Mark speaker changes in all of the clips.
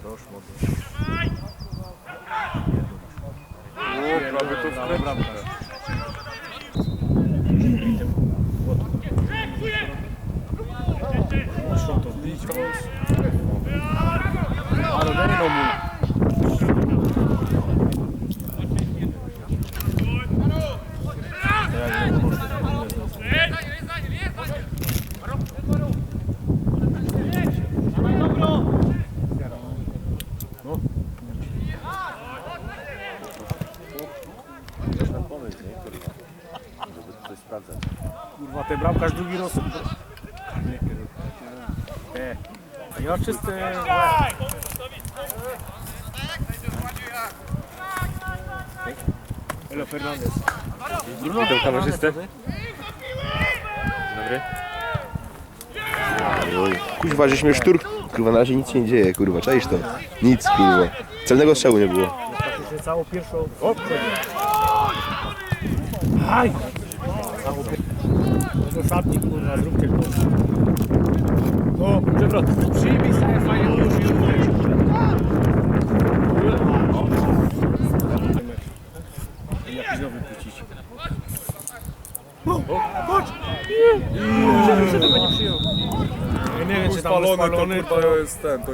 Speaker 1: Proszę, młody.
Speaker 2: O, prawie to wkręcił.
Speaker 1: Muszą to wbić, ale daj mu. Kurwa, ten bramkarz drugi raz. Ja czyste. Elo Fernandez. Bruno
Speaker 2: Witam kamerzystę. Dobry.
Speaker 3: Kuźwa, żeśmy szturk. Kurwa, na razie nic się nie dzieje, kurwa, czaisz to? Nic, kurwa. Celnego strzału nie było.
Speaker 1: Praktycznie całą pierwszą. O, aj! Całą pierwszą. No szatnik, kurwa, zróbcie to. No, przewrot. Przyjmij sobie fajnie już i jakiś nowy płcić. Chodź! Że tego nie przyjął. Ja nie wiem, czy tam był spalony,
Speaker 2: to kurwa jest ten. To...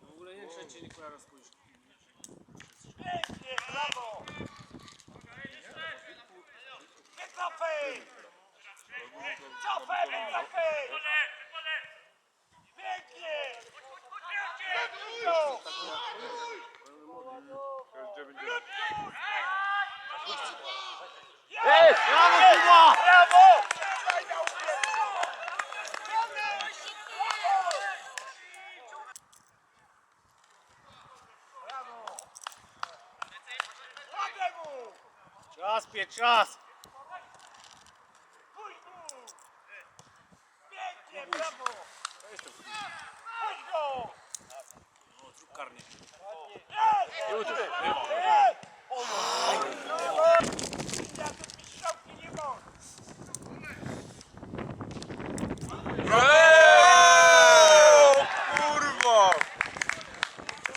Speaker 1: w ogóle nie wiem, czy cię nie kojarzę z pójść. Czas, Piotr, czas!
Speaker 4: Pięknie, brawo! Chodź go!
Speaker 1: No, zrób karnie.
Speaker 2: Kurwa!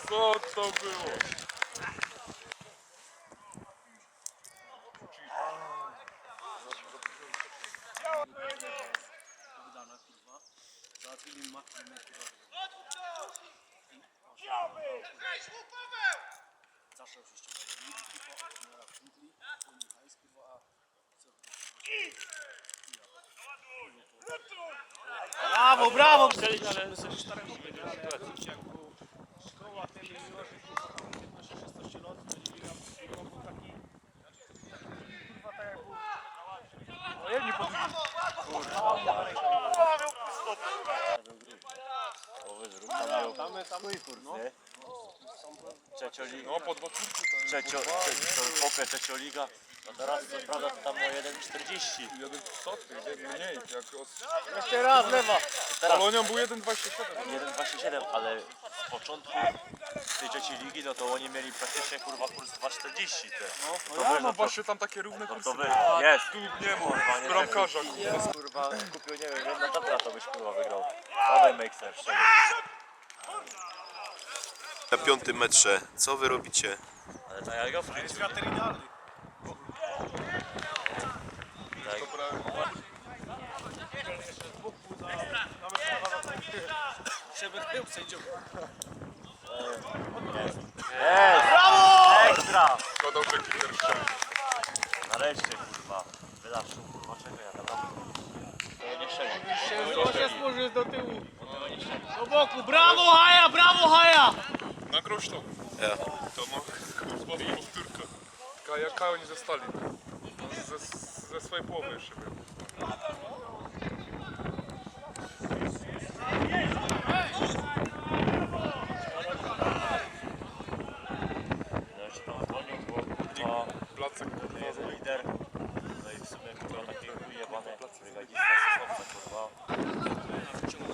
Speaker 2: Co to było?
Speaker 1: Wydana, kurwa. Załatwili matki na zawsze się Brawo, brawo! Ale sobie starego wygrali, ale jak było szkoła, ten juniorzy, 15-16 lat, to nie miał taki kurwa tak jak był. No ja nie powiem.
Speaker 2: No, po 2
Speaker 5: Trzecioliga, a teraz co prawda to tam o 1,40.
Speaker 2: jeden soty, mniej. Jak
Speaker 1: Jeszcze raz, lewa!
Speaker 5: Teraz
Speaker 2: Polonią był 1,27.
Speaker 5: 1,27, ale z początku tej trzeciej ligi, no to oni mieli praktycznie kurwa kurs 2,40 te.
Speaker 2: No ja mam właśnie tam takie równe
Speaker 5: No
Speaker 2: kursy.
Speaker 5: to wy, jest.
Speaker 2: Tu nie ma,
Speaker 5: Kurwa, nie
Speaker 2: bramkarza.
Speaker 5: Jest kurwa, kupił nie wiem, jedna tabla to byś kurwa wygrał. Dawaj Meixer, szczerze.
Speaker 3: Na 5. metrze, co wy robicie?
Speaker 5: Ale tak jak go w życiu.
Speaker 1: Żeby był sędzią.
Speaker 5: Jest! Brawo! Ekstra!
Speaker 2: Szkoda, że kicker wszedł.
Speaker 5: Nareszcie kurwa. Wydawszą kurwa czego ja tam. To nie strzeli.
Speaker 1: Się spojrzy do tyłu. Do boku. Brawo Haja, brawo Haja!
Speaker 2: Nagroź to.
Speaker 3: Ja.
Speaker 2: To ma kurwa powtórka. Kajaka oni zostali. Ze swojej połowy jeszcze był.
Speaker 5: Ja się tam dzwonił, bo kurwa
Speaker 2: Placek.
Speaker 5: jest lider. No i w sumie kurwa taki ujebany brygadzista Sosnowca kurwa.
Speaker 1: Wyciągnął